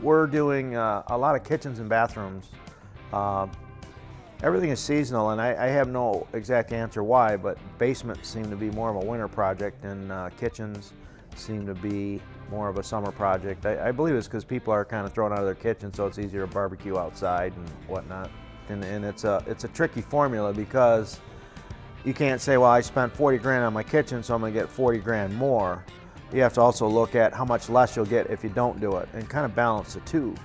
we're doing a lot of kitchens and bathrooms. Everything is seasonal, and I have no exact answer why, but basements seem to be more of a winter project, and kitchens seem to be more of a summer project. I believe it's because people are kind of thrown out of their kitchen, so it's easier to barbecue outside and whatnot. And it's a tricky formula because you can't say, well, I spent 40 grand on my kitchen, so I'm going to get 40 grand more. You have to also look at how much less you'll get if you don't do it, and kind of balance the two.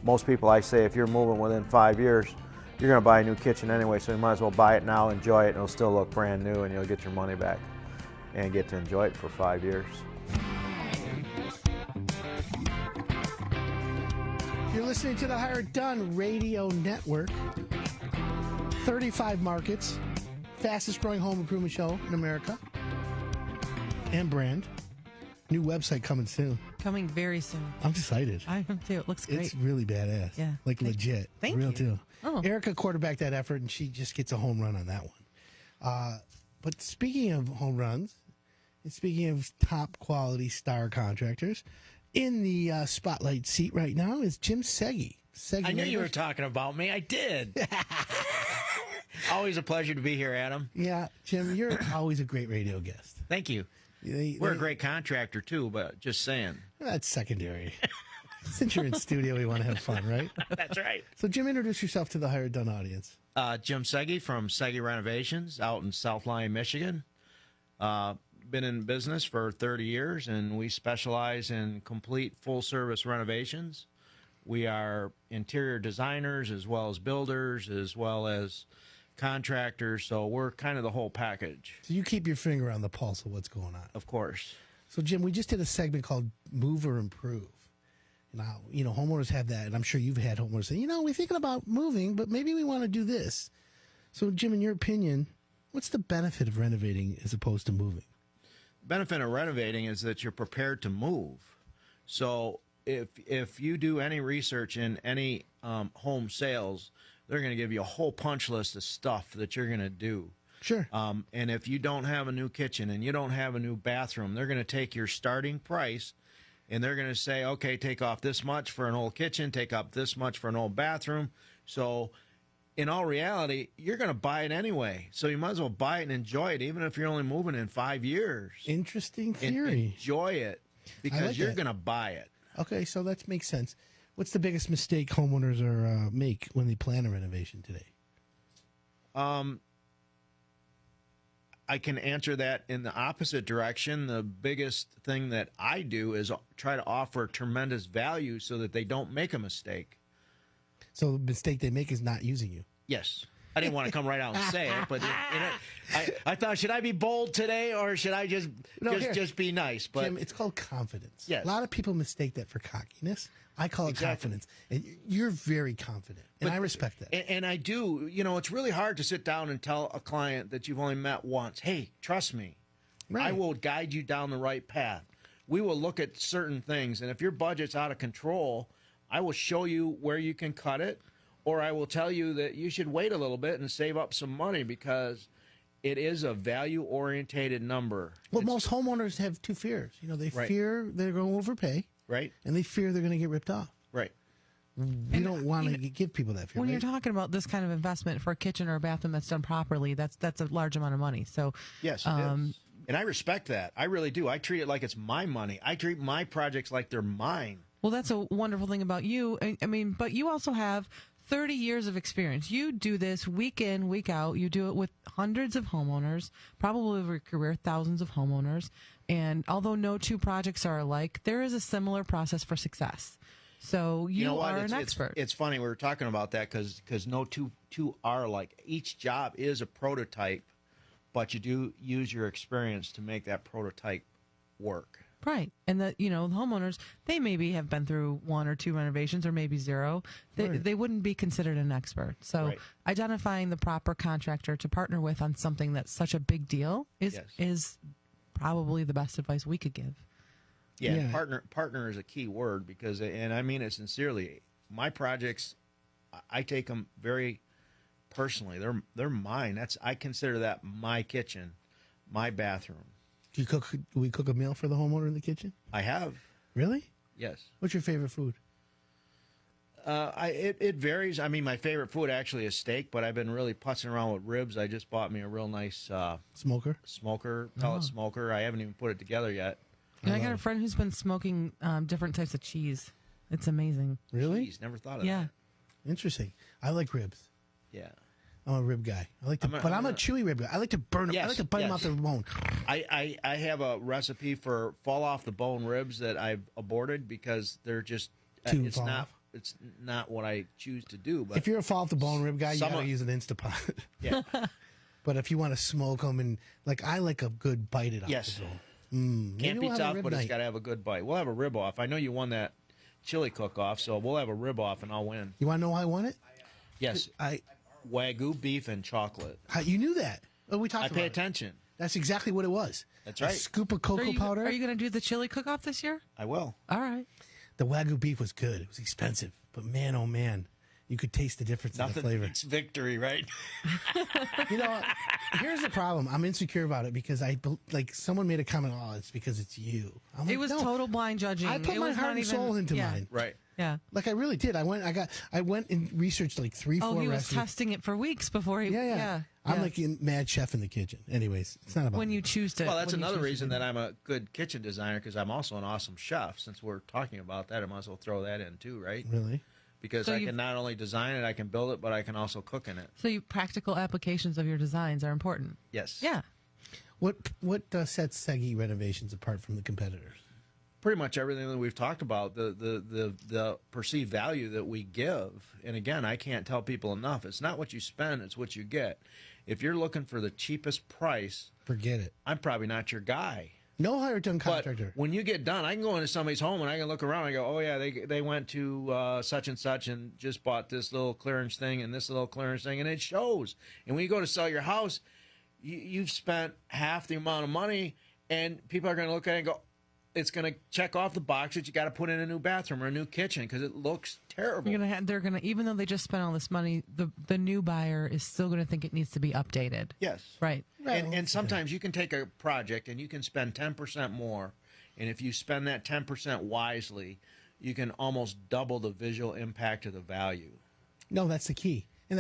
Most people, I say, if you're moving within 5 years, you're going to buy a new kitchen anyway, so you might as well buy it now, enjoy it, and it'll still look brand new, and you'll get your money back and get to enjoy it for 5 years. You're listening to the Higher Done Radio Network. 35 markets, fastest growing home improvement show in America and brand. New website coming soon. Coming very soon. I'm excited. I am too. It looks great. It's really badass. Yeah. Like legit. Thank Real you. too. Oh. Erica quarterbacked that effort, and she just gets a home run on that one. But speaking of home runs, and speaking of top quality star contractors, in the spotlight seat right now is Jim Seghi. I knew you were talking about me. I did. Always a pleasure to be here, Adam. Yeah, Jim, you're always a great radio guest. Thank you. We're a great contractor, too, but just saying. That's secondary. Since you're in studio, we want to have fun, right? That's right. So, Jim, introduce yourself to the Higher Done audience. Jim Seghi from Seghi Renovations out in South Lyon, Michigan. Been in business for 30 years, and we specialize in complete full-service renovations. We are interior designers as well as builders as well as contractors, so we're kind of the whole package. So you keep your finger on the pulse of what's going on. Of course. So, Jim, we just did a segment called Move or Improve. Now, homeowners have that, and I'm sure you've had homeowners say, we're thinking about moving, but maybe we want to do this. So, Jim, in your opinion, what's the benefit of renovating as opposed to moving? The benefit of renovating is that you're prepared to move. So if you do any research in any home sales, they're going to give you a whole punch list of stuff that you're going to do. Sure. And if you don't have a new kitchen and you don't have a new bathroom, they're going to take your starting price and they're going to say, okay, take off this much for an old kitchen, take off this much for an old bathroom. So in all reality, you're going to buy it anyway. So you might as well buy it and enjoy it, even if you're only moving in 5 years. Interesting theory. Enjoy it because you're going to buy it. Okay, so that makes sense. What's the biggest mistake homeowners make when they plan a renovation today? I can answer that in the opposite direction. The biggest thing that I do is try to offer tremendous value so that they don't make a mistake. So the mistake they make is not using you. Yes. I didn't want to come right out and say it, but I thought, should I be bold today or should I just be nice? But Jim, it's called confidence. Yes. A lot of people mistake that for cockiness. I call it confidence. And you're very confident, and I respect that. And I do. It's really hard to sit down and tell a client that you've only met once, hey, trust me, Right. I will guide you down the right path. We will look at certain things, and if your budget's out of control, I will show you where you can cut it, or I will tell you that you should wait a little bit and save up some money because it is a value-orientated number. Well, most homeowners have two fears. They fear they're going to overpay, right, and they fear they're going to get ripped off. Right. We don't want to give people that fear. When right? you're talking about this kind of investment for a kitchen or a bathroom that's done properly, that's a large amount of money. So yes, it is. And I respect that. I really do. I treat it like it's my money. I treat my projects like they're mine. Well, that's a wonderful thing about you. I mean, but you also have 30 years of experience. You do this week in, week out. You do it with hundreds of homeowners, probably over your career, thousands of homeowners. And although no two projects are alike, there is a similar process for success. So you are an expert. It's funny we were talking about that because no two are alike. Each job is a prototype, but you do use your experience to make that prototype work. Right. And the homeowners, they maybe have been through one or two renovations or maybe zero. They wouldn't be considered an expert. So identifying the proper contractor to partner with on something that's such a big deal is probably the best advice we could give. Yeah. Partner is a key word because, and I mean it sincerely, my projects, I take them very personally. They're mine. I consider that my kitchen, my bathroom. Do we cook a meal for the homeowner in the kitchen? I have. Really? Yes. What's your favorite food? It varies. I mean, my favorite food actually is steak, but I've been really putzing around with ribs. I just bought me a real nice Smoker? pellet smoker. I haven't even put it together yet. And I got a friend who's been smoking different types of cheese. It's amazing. Really? Jeez, never thought of Yeah. that. Interesting. I like ribs. Yeah. I'm a rib guy. I like to, I'm a chewy rib guy. I like to burn them. Yes, I like to bite them yes. off the bone. I have a recipe for fall off the bone ribs that I've aborted because they're just it's not what I choose to do. But If you're a fall off the bone rib guy, you Some gotta of- use an Instapot. yeah, But if you want to smoke them and I like a good bite it off yes, the bone. Maybe can't be we'll have a tough, rib but it's night. got to have a good bite. We'll have a rib off. I know you won that chili cook off, so we'll have a rib off and I'll win. You want to know why I want it? Yes, Wagyu beef and chocolate. You knew that. Oh, we talked I about pay it. attention. That's exactly what it was. That's A right. scoop of cocoa powder. Are you going to do the chili cook-off this year? I will. All right. The Wagyu beef was good. It was expensive, but man, oh man, you could taste the difference in the Nothing flavor. beats victory, right? You know, here's the problem. I'm insecure about it because someone made a comment. Oh, it's because it's you. I'm It like, was no. total blind judging. I put It my was heart not and even- soul into yeah. mine. Right. Yeah. Like I really did. I went and researched like 3-4 Oh, he was recipes. testing it for weeks before he. Yeah. I'm like a mad chef in the kitchen. Anyways, it's not about when me. you choose to. Well, that's when you another choose to reason do that I'm a good kitchen designer because I'm also an awesome chef. Since we're talking about that, I might as well throw that in too, right? Really. Because So I you- can not only design it, I can build it, but I can also cook in it. So you practical applications of your designs are important. Yes. Yeah. What sets Seghi Renovations apart from the competitors? Pretty much everything that we've talked about, the perceived value that we give. And again, I can't tell people enough. It's not what you spend, it's what you get. If you're looking for the cheapest price, Forget it. I'm probably not your guy. No higher done But contractor. when you get done, I can go into somebody's home and I can look around and go, oh, yeah, they went to such and such and just bought this little clearance thing and this little clearance thing, and it shows. And when you go to sell your house, you've spent half the amount of money, and people are going to look at it and go, it's going to check off the box that you got to put in a new bathroom or a new kitchen because it looks terrible. They're gonna even though they just spent all this money, the new buyer is still gonna think it needs to be updated. Yes. Right. And sometimes you can take a project and you can spend 10% more, and if you spend that 10% wisely, you can almost double the visual impact of the value. No, that's the key. And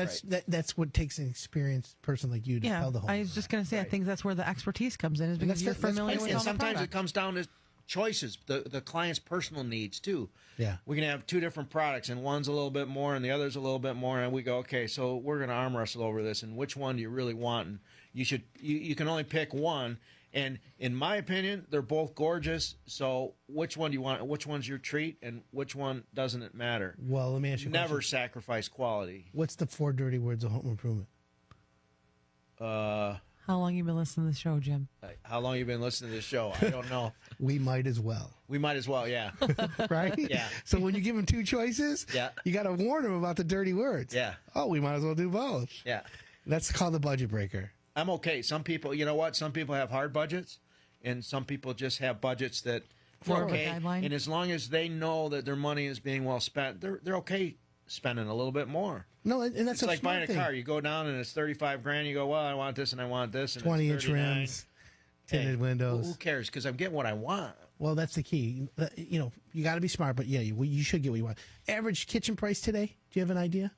that's what takes an experienced person like you to Yeah. tell the whole. I was just gonna say I think that's where the expertise comes in is because you're familiar with And all the sometimes it product. comes down to choices, the client's personal needs too. Yeah. We can have two different products, and one's a little bit more, and the other's a little bit more, and we go, okay, so we're going to arm wrestle over this, and which one do you really want? And you can only pick one, and in my opinion, they're both gorgeous. So which one do you want? Which one's your treat, and which one doesn't it matter? Well, let me ask you a Never question. sacrifice quality. What's the 4 dirty words of home improvement? How long you been listening to the show, Jim? How long you been listening to this show? I don't know. We might as well. We might as well, yeah. Right? Yeah. So when you give them 2 choices, Yeah. you got to warn them about the dirty words. Yeah. Oh, we might as well do both. Yeah. That's called the budget breaker. I'm okay. Some people, you know what? Some people have hard budgets, and some people just have budgets that More are of a okay. guideline? And as long as they know that their money is being well spent, they're okay spending a little bit more. No, and that's It's a like smart buying a thing. car. You go down and it's 35 grand. You go, well, I want this and I want this. And 20-inch it's 39. rims, tinted Hey, windows. Who cares? Because I'm getting what I want. Well, that's the key. You know, you got to be smart, but yeah, you should get what you want. Average kitchen price today? Do you have an idea?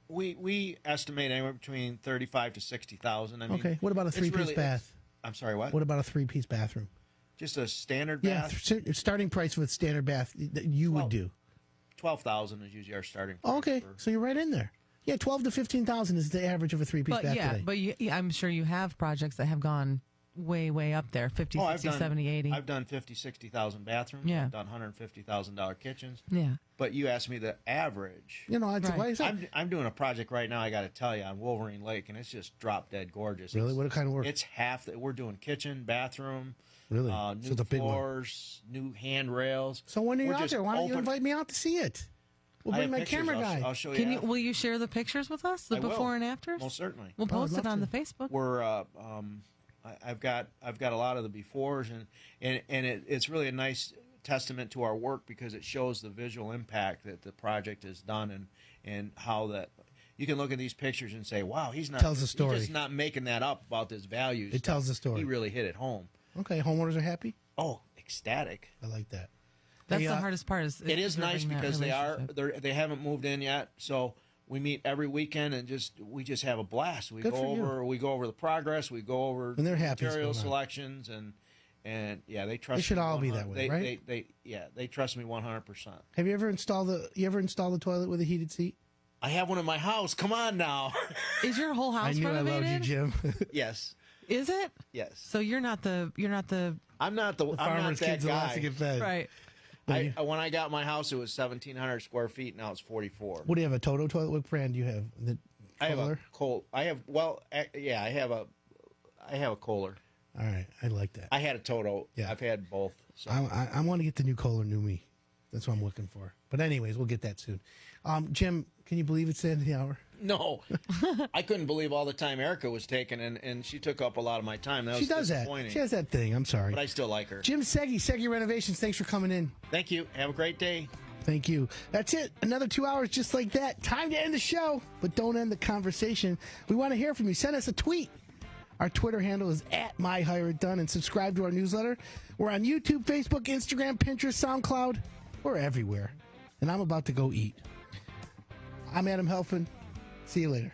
We estimate anywhere between 35 to 60,000. I mean, Okay. What about a it's 3-piece really- bath? I'm sorry, what? What about a 3-piece bathroom? Just a standard Yeah, bath. starting price with standard bath that you would Well, do. 12,000 is usually our starting price. Oh, okay, for- so you're right in there. Yeah, 12 to 15,000 is the average of a 3-piece But bath yeah, today. but I'm sure you have projects that have gone way up there, 50, Oh, 60, 70, 80. I've done 50, 60,000 bathrooms. Yeah. I've done $150,000 kitchens. Yeah. But you asked me the average. You know, it's Right. why is that? I'm doing a project right now, I got to tell you, on Wolverine Lake, and it's just drop dead gorgeous. Really? It's, What kind of work? It's half that we're doing kitchen, bathroom, Really? new So it's a big one. floors, new handrails. So when We're you're out just there, why don't you open- invite me out to see it? We'll I bring have my pictures. camera I'll guy. show you. Can you? after. Will you share the pictures with us, the I will. before and afters? Most certainly. We'll post I'd it love on to. the Facebook. We're I've got a lot of the befores, and it's really a nice testament to our work because it shows the visual impact that the project has done and how that you can look at these pictures and say, wow, he's not Tells the story. He's just not making that up about this value. It tells the story. He really hit it home. Okay, homeowners are happy. Oh, ecstatic. I like that. That's Hey, the hardest part. It is nice preserving that because relationship. they haven't moved in yet, so we meet every weekend and we just have a blast. We Good go for you. over the progress, we go over And they're happy it's material going on. selections, and yeah, they trust. They should me all be 100 that way, right? They trust me 100%. Have you ever installed the toilet with a heated seat? I have one in my house. Come on now. Is your whole house I knew renovated? I loved you, Jim. Yes, Is it? yes. So you're not the I'm not I'm not Farmer's that kids that wants to guy. get fed. right. When I got my house, it was 1,700 square feet. Now it's 44. What do you have, a Toto toilet? What brand do you have? The I have a Kohler? Kohler. I have a Kohler. All right, I like that. I had a Toto. Yeah. I've had both. So. I want to get the new Kohler New Me. That's what I'm looking for. But anyways, we'll get that soon. Jim, can you believe it's the end of the hour? No, I couldn't believe all the time Erica was taking, and she took up a lot of my time. That She was does that. disappointing. She has that thing. I'm sorry. But I still like her. Jim Seghi, Seghi Renovations, thanks for coming in. Thank you. Have a great day. Thank you. That's it. Another 2 hours just like that. Time to end the show, but don't end the conversation. We want to hear from you. Send us a tweet. Our Twitter handle is @MyHireItDone, and subscribe to our newsletter. We're on YouTube, Facebook, Instagram, Pinterest, SoundCloud. We're everywhere. And I'm about to go eat. I'm Adam Helfman. See you later.